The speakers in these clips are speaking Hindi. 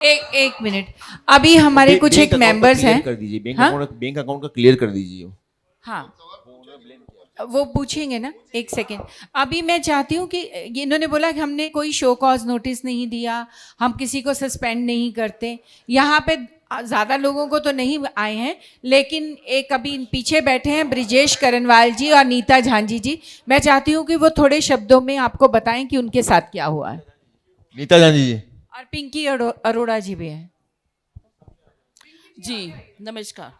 एक मिनट, अभी हमारे कुछ एक मेंबर्स हैं। कर दीजिए बैंक हाँ? अकाउंट, बैंक अकाउंट का क्लियर कर दीजिए। हाँ, वो पूछेंगे ना, एक सेकेंड। अभी मैं चाहती हूँ कि ये इन्होंने बोला कि हमने कोई शो कॉज नोटिस नहीं दिया, हम किसी को सस्पेंड नहीं करते। यहाँ पे ज़्यादा लोगों को तो नहीं आए हैं, लेकिन एक अभी पीछे बैठे हैं ब्रिजेश करनवाल जी और नीता झांझी जी। मैं चाहती हूँ कि वो थोड़े शब्दों में आपको बताएं कि उनके साथ क्या हुआ है। नीता झांझी जी। और पिंकी अरोड़ा जी भी हैं। जी नमस्कार।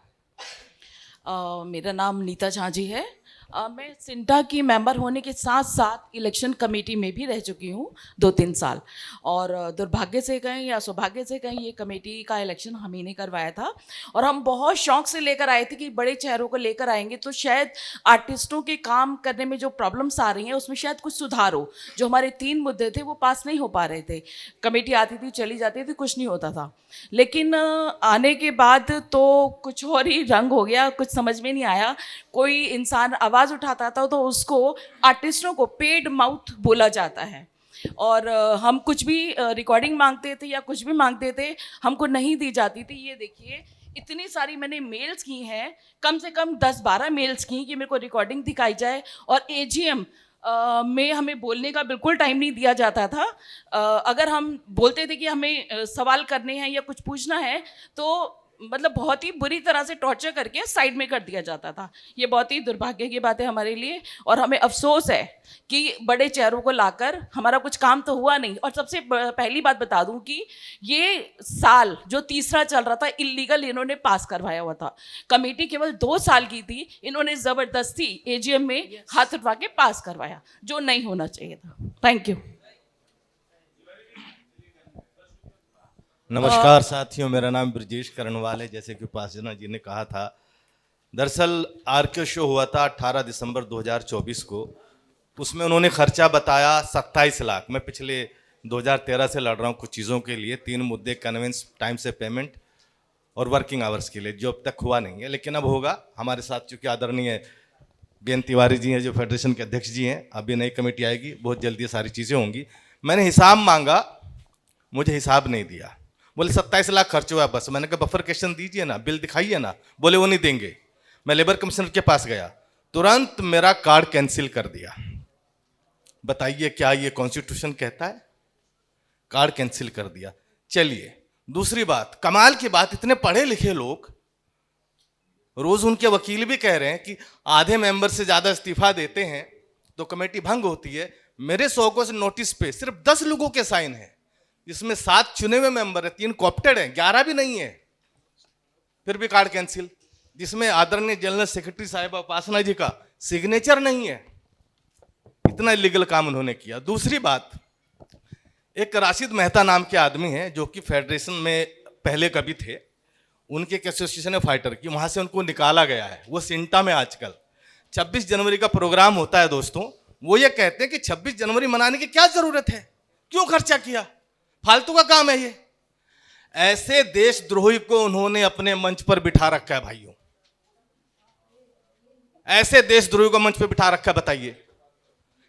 मेरा नाम नीता झांझी है। मैं सिंटा की मेंबर होने के साथ साथ इलेक्शन कमेटी में भी रह चुकी हूँ 2-3 साल। और दुर्भाग्य से कहें या सौभाग्य से कहें, ये कमेटी का इलेक्शन हम ही ने करवाया था। और हम बहुत शौक से लेकर आए थे कि बड़े चेहरों को लेकर आएंगे तो शायद आर्टिस्टों के काम करने में जो प्रॉब्लम्स आ रही हैं उसमें शायद कुछ सुधार हो। जो हमारे 3 मुद्दे थे वो पास नहीं हो पा रहे थे। कमेटी आती थी, चली जाती थी, कुछ नहीं होता था। लेकिन आने के बाद तो कुछ और ही रंग हो गया, कुछ समझ में नहीं आया। कोई इंसान आवाज़ उठाता था तो उसको, आर्टिस्टों को पेड माउथ बोला जाता है। और हम कुछ भी रिकॉर्डिंग मांगते थे या कुछ भी मांगते थे, हमको नहीं दी जाती थी। ये देखिए, इतनी सारी मैंने मेल्स की हैं, कम से कम 10-12 मेल्स की कि मेरे को रिकॉर्डिंग दिखाई जाए। और एजीएम में हमें बोलने का बिल्कुल टाइम नहीं दिया जाता था। अगर हम बोलते थे कि हमें सवाल करने हैं या कुछ पूछना है तो मतलब बहुत ही बुरी तरह से टॉर्चर करके साइड में कर दिया जाता था। ये बहुत ही दुर्भाग्य की बात है हमारे लिए। और हमें अफसोस है कि बड़े चेहरों को लाकर हमारा कुछ काम तो हुआ नहीं। और सबसे पहली बात बता दूं कि ये साल जो तीसरा चल रहा था, इलीगल इन्होंने पास करवाया हुआ था। कमेटी केवल 2 साल की थी, इन्होंने ज़बरदस्ती एजीएम में हाथ उठवा के पास करवाया, जो नहीं होना चाहिए था। Thank you. नमस्कार साथियों, मेरा नाम ब्रजेश करनवाल है। जैसे कि उपासना जी ने कहा था, दरअसल आरके शो हुआ था 18 दिसंबर 2024 को। उसमें उन्होंने खर्चा बताया 27 लाख। मैं पिछले 2013 से लड़ रहा हूँ कुछ चीज़ों के लिए, 3 मुद्दे, कन्वेंस, टाइम से पेमेंट और वर्किंग आवर्स के लिए, जो अब तक हुआ नहीं है, लेकिन अब होगा। हमारे साथ चूँकि आदरणीय बेन तिवारी जी हैं, जो फेडरेशन के अध्यक्ष जी हैं, अभी नई कमेटी आएगी, बहुत जल्दी सारी चीज़ें होंगी। मैंने हिसाब मांगा, मुझे हिसाब नहीं दिया। बोले 27 लाख खर्च हुआ बस। मैंने कहा बफर क्वेश्चन दीजिए ना, बिल दिखाइए ना। बोले वो नहीं देंगे। मैं लेबर कमिश्नर के पास गया, तुरंत मेरा कार्ड कैंसिल कर दिया। बताइए क्या ये कॉन्स्टिट्यूशन कहता है? कार्ड कैंसिल कर दिया। चलिए, दूसरी बात, कमाल की बात, इतने पढ़े लिखे लोग, रोज उनके वकील भी कह रहे हैं कि आधे मेंबर से ज्यादा इस्तीफा देते हैं तो कमेटी भंग होती है। मेरे 100 से नोटिस पे सिर्फ 10 लोगों के साइन है, जिसमें 7 चुने हुए मेंबर है, 3 कॉप्टेड हैं, 11 भी नहीं है, फिर भी कार्ड कैंसिल। जिसमें आदरणीय जनरल सेक्रेटरी साहिबा उपासना जी का सिग्नेचर नहीं है। इतना इलीगल काम उन्होंने किया। दूसरी बात, एक राशिद मेहता नाम के आदमी हैं जो कि फेडरेशन में पहले कभी थे, उनके एक एसोसिएशन है फाइटर की, वहां से उनको निकाला गया है। वो सिंटा में आजकल 26 जनवरी का प्रोग्राम होता है दोस्तों, वो ये कहते हैं कि 26 जनवरी मनाने की क्या जरूरत है, क्यों खर्चा किया, फालतू का काम है ये। ऐसे देशद्रोही को उन्होंने अपने मंच पर बिठा रखा है भाइयों, ऐसे देशद्रोही को मंच पर बिठा रखा है। बताइए,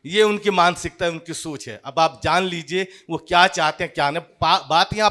ये उनकी मानसिकता है, उनकी सोच है। अब आप जान लीजिए वो क्या चाहते हैं क्या नहीं। बात यहां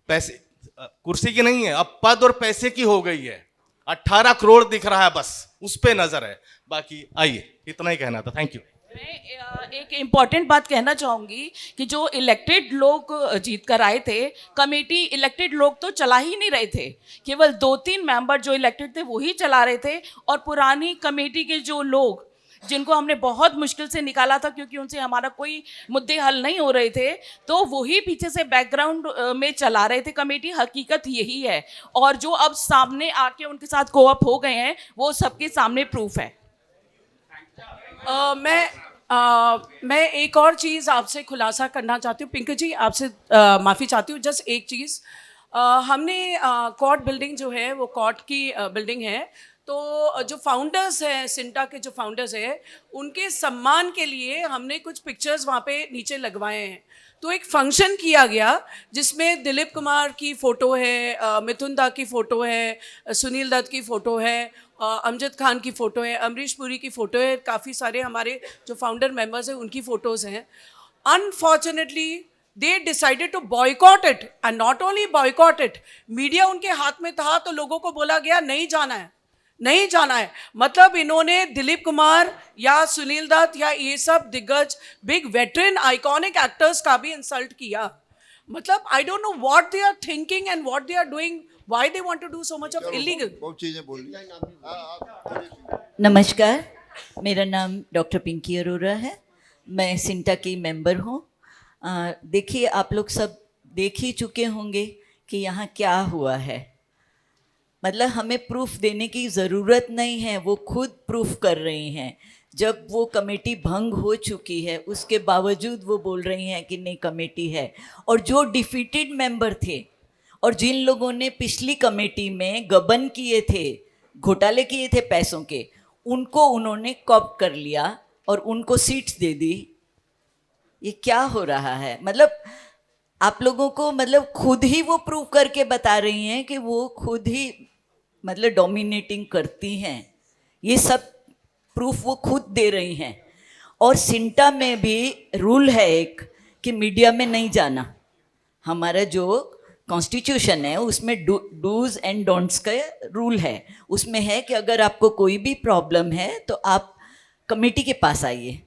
पैसे कुर्सी की नहीं है, अब पद और पैसे की हो गई है। 18 करोड़ दिख रहा है, बस उस पे नजर है। बाकी आइए, इतना ही कहना था। Thank you. मैं एक इम्पॉर्टेंट बात कहना चाहूँगी कि जो इलेक्टेड लोग जीत कर आए थे, कमेटी इलेक्टेड लोग तो चला ही नहीं रहे थे। केवल 2-3 मेंबर जो इलेक्टेड थे वही चला रहे थे। और पुरानी कमेटी के जो लोग, जिनको हमने बहुत मुश्किल से निकाला था क्योंकि उनसे हमारा कोई मुद्दे हल नहीं हो रहे थे, तो वही पीछे से बैकग्राउंड में चला रहे थे कमेटी। हकीकत यही है। और जो अब सामने आके उनके साथ कोऑप हो गए हैं, वो सबके सामने प्रूफ है। मैं एक और चीज़ आपसे खुलासा करना चाहती हूँ। पिंकी जी, आपसे माफ़ी चाहती हूँ। जस्ट एक चीज़, हमने कोर्ट बिल्डिंग जो है वो कोर्ट की बिल्डिंग है, तो जो फाउंडर्स हैं, सिंटा के जो फाउंडर्स हैं, उनके सम्मान के लिए हमने कुछ पिक्चर्स वहाँ पे नीचे लगवाए हैं। तो एक फंक्शन किया गया जिसमें दिलीप कुमार की फ़ोटो है, मिथुन दा की फ़ोटो है, सुनील दत्त की फ़ोटो है, अमजद खान की फ़ोटो है, अमरीश पुरी की फ़ोटो है, काफ़ी सारे हमारे जो फाउंडर मेंबर्स हैं उनकी फ़ोटोज़ हैं। Unfortunately they decided to boycott it, and not only boycott it, media उनके हाथ में था तो लोगों को बोला गया नहीं जाना है, नहीं जाना है. मतलब इन्होंने दिलीप कुमार या सुनील दत्त या ये सब दिग्गज बिग वेटरन आइकॉनिक एक्टर्स का भी इंसल्ट किया. मतलब I don't know what they are thinking and what they are doing, why they want to do so much of illegal. बहुत चीजें बोल ली. नमस्कार, मेरा नाम डॉक्टर पिंकी अरोरा है. मैं सिंटा की मेंबर हूँ. देखिए, आप लोग सब देख ही चुके होंगे कि यहाँ क्या हुआ है. मतलब हमें प्रूफ देने की ज़रूरत नहीं है, वो खुद प्रूफ कर रही हैं. जब वो कमेटी भंग हो चुकी है उसके बावजूद वो बोल रही हैं कि नहीं कमेटी है. और जो डिफीटेड मेंबर थे और जिन लोगों ने पिछली कमेटी में गबन किए थे, घोटाले किए थे पैसों के, उनको उन्होंने कॉप कर लिया और उनको सीट्स दे दी. ये क्या हो रहा है? मतलब आप लोगों को मतलब खुद ही वो प्रूव करके बता रही हैं कि वो खुद ही मतलब डोमिनेटिंग करती हैं. ये सब प्रूफ वो खुद दे रही हैं. और सिंटा में भी रूल है एक कि मीडिया में नहीं जाना. हमारा जो कॉन्स्टिट्यूशन है उसमें डूज एंड डोंट्स का रूल है. उसमें है कि अगर आपको कोई भी प्रॉब्लम है तो आप कमेटी के पास आइए.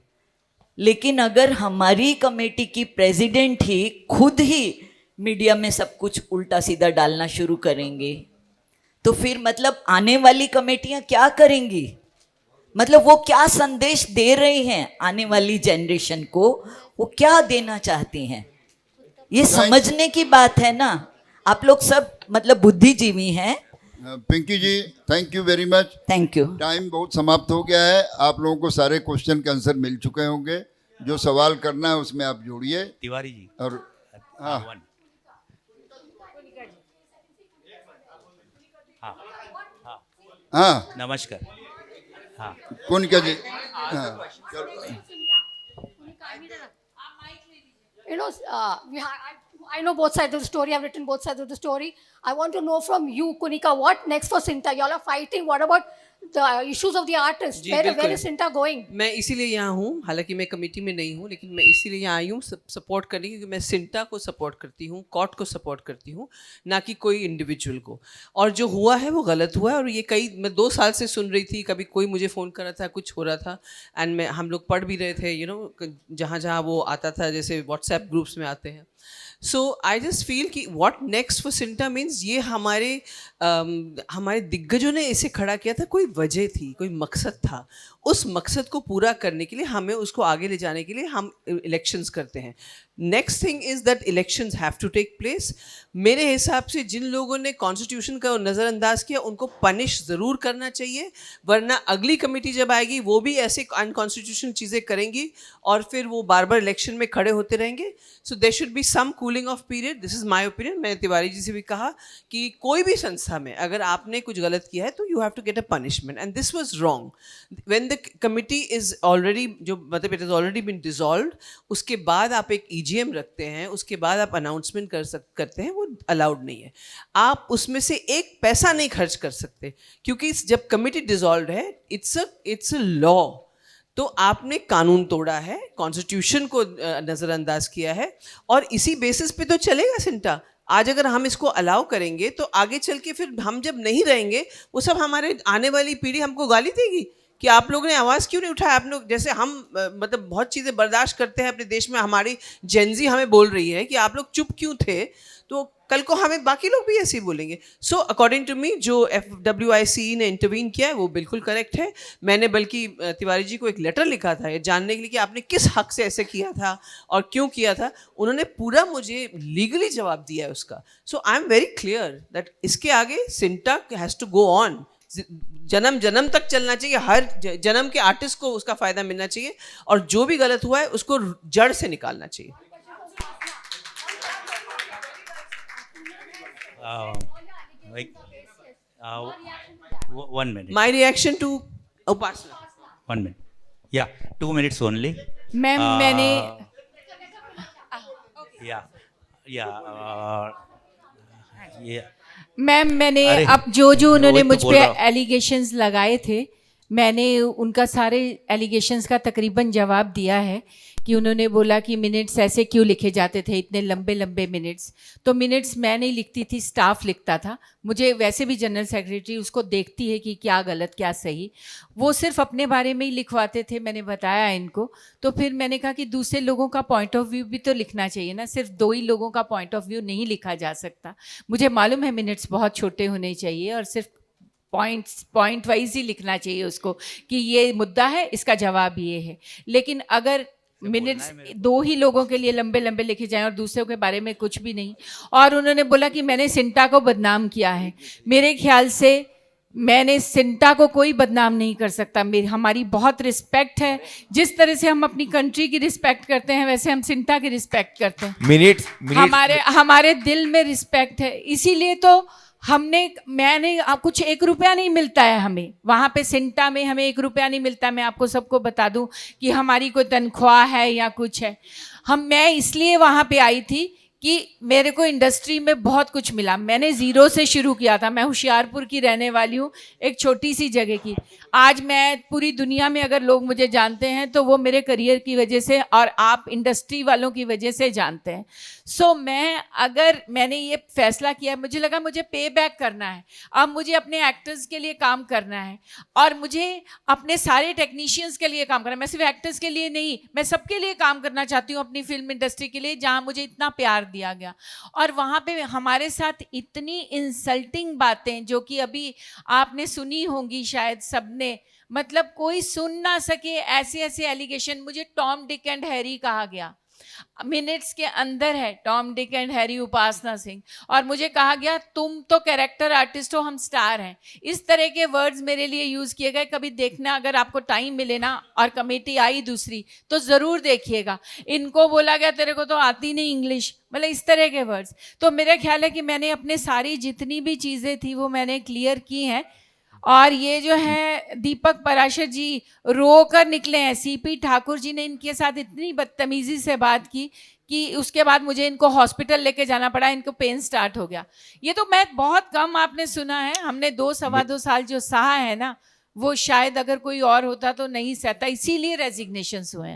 लेकिन अगर हमारी कमेटी की प्रेसिडेंट ही खुद ही मीडिया में सब कुछ उल्टा सीधा डालना शुरू करेंगे तो फिर मतलब आने वाली कमेटियां क्या करेंगी? मतलब वो क्या संदेश दे रही हैं आने वाली जनरेशन को? वो क्या देना चाहती हैं? ये समझने की बात है ना. आप लोग सब मतलब बुद्धिजीवी हैं. Pinky ji, thank you very much. Thank you. Time बहुत समाप्त हो गया है. आप लोगों को सारे क्वेश्चन के आंसर मिल चुके होंगे. जो सवाल करना है उसमें आप जोड़िए. तिवारी जी और हाँ हाँ नमस्कार. हाँ कौन क्या जी? हाँ You know, I know both sides of the story. I've written both sides of the story. I want to know from you, Kunika, what next for Sinta? Y'all are fighting. What about the issues of the artists? Where is Sinta going? मैं इसीलिए यहाँ हूँ. हालांकि मैं कमेटी में नहीं हूँ, लेकिन मैं इसीलिए यहाँ आई हूँ सपोर्ट करने, क्योंकि मैं सिंटा को सपोर्ट करती हूँ, कोर्ट को सपोर्ट करती हूँ, ना कि कोई इंडिविजुअल को. और जो हुआ है वो गलत हुआ है. और ये मैं 2 साल से सुन रही थी. कभी कोई मुझे फ़ोन कर रहा था, कुछ हो रहा था, एंड हम लोग पढ़ भी रहे थे, जहाँ जहाँ वो आता था, जैसे व्हाट्सएप ग्रुप्स में आते हैं. सो आई जस्ट फील कि what next for CINTAA means ये हमारे दिग्गजों ने इसे खड़ा किया था. कोई वजह थी, कोई मकसद था. उस मकसद को पूरा करने के लिए हमें उसको आगे ले जाने के लिए हम इलेक्शंस करते हैं. Next thing is that elections have to take place. मेरे हिसाब से जिन लोगों ने कॉन्स्टिट्यूशन का नज़रअंदाज किया उनको पनिश ज़रूर करना चाहिए, वरना अगली कमेटी जब आएगी वो भी ऐसे अनकॉन्स्टिट्यूशनल चीज़ें करेंगी और फिर वो बार बार इलेक्शन में खड़े होते रहेंगे. So there should be some cooling off period. This is my opinion. मैंने तिवारी जी से भी कहा कि कोई भी संस्था में अगर आपने कुछ गलत किया है तो you have to get a punishment, and this was wrong. When the committee is already मतलब it is already been dissolved, उसके बाद आप एक EGM रखते हैं, उसके बाद आप अनाउंसमेंट करते हैं, वो अलाउड नहीं है. आप उसमें से एक पैसा नहीं खर्च कर सकते, क्योंकि जब कमिटी डिसॉल्व है इट्स अ लॉ. तो आपने कानून तोड़ा है, कॉन्स्टिट्यूशन को नज़रअंदाज किया है, और इसी बेसिस पे तो चलेगा सिंटा. आज अगर हम इसको अलाउ करेंगे तो आगे चल के फिर हम जब नहीं रहेंगे, वो सब हमारे आने वाली पीढ़ी हमको गाली देगी कि आप लोगों ने आवाज़ क्यों नहीं उठाया. आप लोग जैसे हम मतलब बहुत चीज़ें बर्दाश्त करते हैं अपने देश में. हमारी जेनजी हमें बोल रही है कि आप लोग चुप क्यों थे, तो कल को हमें बाकी लोग भी ऐसे ही बोलेंगे. सो अकॉर्डिंग टू मी जो FWICE ने इंटरवीन किया है वो बिल्कुल करेक्ट है. मैंने बल्कि तिवारी जी को एक लेटर लिखा था ये जानने के लिए कि आपने किस हक से ऐसे किया था और क्यों किया था. उन्होंने पूरा मुझे लीगली जवाब दिया है उसका. So I am very clear that इसके आगे सिंटा हैज़ टू गो ऑन. जन्म जन्म तक चलना चाहिए. हर जन्म के आर्टिस्ट को उसका फ़ायदा मिलना चाहिए, और जो भी गलत हुआ है उसको जड़ से निकालना चाहिए. One minute. My reaction to Upasana. 1 minute. Yeah, 2 minutes only. Ma'am मैंने मैम मैंने अरे, अब जो उन्होंने वही तो मुझ बोल पे रहा हूँ. एलिगेशंस लगाए थे, मैंने उनका सारे एलिगेशंस का तकरीबन जवाब दिया है कि उन्होंने बोला कि मिनट्स ऐसे क्यों लिखे जाते थे, इतने लंबे लंबे मिनट्स। तो मिनट्स मैं नहीं लिखती थी, स्टाफ लिखता था। मुझे वैसे भी जनरल सेक्रेटरी उसको देखती है कि क्या गलत क्या सही, वो सिर्फ अपने बारे में ही लिखवाते थे। मैंने बताया इनको, तो फिर मैंने कहा कि दूसरे लोगों का पॉइंट ऑफ व्यू भी तो लिखना चाहिए ना, सिर्फ 2 ही लोगों का पॉइंट ऑफ व्यू नहीं लिखा जा सकता। मुझे मालूम है मिनट्स बहुत छोटे होने चाहिए और सिर्फ पॉइंट वाइज ही लिखना चाहिए उसको कि ये मुद्दा है, इसका जवाब ये है। लेकिन अगर मिनट्स 2 ही लोगों के लिए लंबे लंबे लिखे जाएं और दूसरों के बारे में कुछ भी नहीं। और उन्होंने बोला कि मैंने सिंटा को बदनाम किया है। मेरे ख्याल से मैंने सिंटा को कोई बदनाम नहीं कर सकता। हमारी बहुत रिस्पेक्ट है, जिस तरह से हम अपनी कंट्री की रिस्पेक्ट करते हैं वैसे हम सिंटा की रिस्पेक्ट करते हैं। मिनट्स हमारे दिल में रिस्पेक्ट है, इसीलिए तो मैंने कुछ 1 रुपया नहीं मिलता है हमें वहाँ पे सिंटा में, हमें 1 रुपया नहीं मिलता। मैं आपको सबको बता दूं कि हमारी कोई तनख्वाह है या कुछ है। मैं इसलिए वहाँ पे आई थी कि मेरे को इंडस्ट्री में बहुत कुछ मिला। मैंने ज़ीरो से शुरू किया था। मैं होशियारपुर की रहने वाली हूँ, एक छोटी सी जगह की। आज मैं पूरी दुनिया में अगर लोग मुझे जानते हैं तो वो मेरे करियर की वजह से और आप इंडस्ट्री वालों की वजह से जानते हैं। मैंने ये फैसला किया, मुझे लगा मुझे पे बैक करना है। अब मुझे अपने एक्टर्स के लिए काम करना है और मुझे अपने सारे टेक्नीशियंस के लिए काम करना है। मैं सिर्फ एक्टर्स के लिए नहीं, मैं सबके लिए काम करना चाहती हूँ, अपनी फिल्म इंडस्ट्री के लिए, जहाँ मुझे इतना प्यार दिया गया। और वहाँ पे हमारे साथ इतनी इंसल्टिंग बातें जो कि अभी आपने सुनी होंगी शायद सबने, मतलब कोई सुन ना सके ऐसे ऐसे एलिगेशन। मुझे टॉम डिक एंड हैरी कहा गया, मिनट्स के अंदर है टॉम डिक एंड हैरी, उपासना सिंह, और मुझे कहा गया तुम तो कैरेक्टर आर्टिस्ट हो, हम स्टार हैं। इस तरह के वर्ड्स मेरे लिए यूज़ किए गए। कभी देखना, अगर आपको टाइम मिले ना और कमेटी आई दूसरी तो ज़रूर देखिएगा। इनको बोला गया तेरे को तो आती नहीं इंग्लिश, मतलब इस तरह के वर्ड्स। तो मेरा ख्याल है कि मैंने अपने सारी जितनी भी चीज़ें थी वो मैंने क्लियर की हैं। और ये जो है दीपक पराशर जी रो कर निकले हैं। सीपी ठाकुर जी ने इनके साथ इतनी बदतमीजी से बात की कि उसके बाद मुझे इनको हॉस्पिटल लेके जाना पड़ा, इनको पेन स्टार्ट हो गया। ये तो मैं बहुत कम आपने सुना है। हमने 2-2.25 साल जो सहा है ना, वो शायद अगर कोई और होता तो नहीं सहता, इसीलिए रेजिग्नेशंस हुए हैं।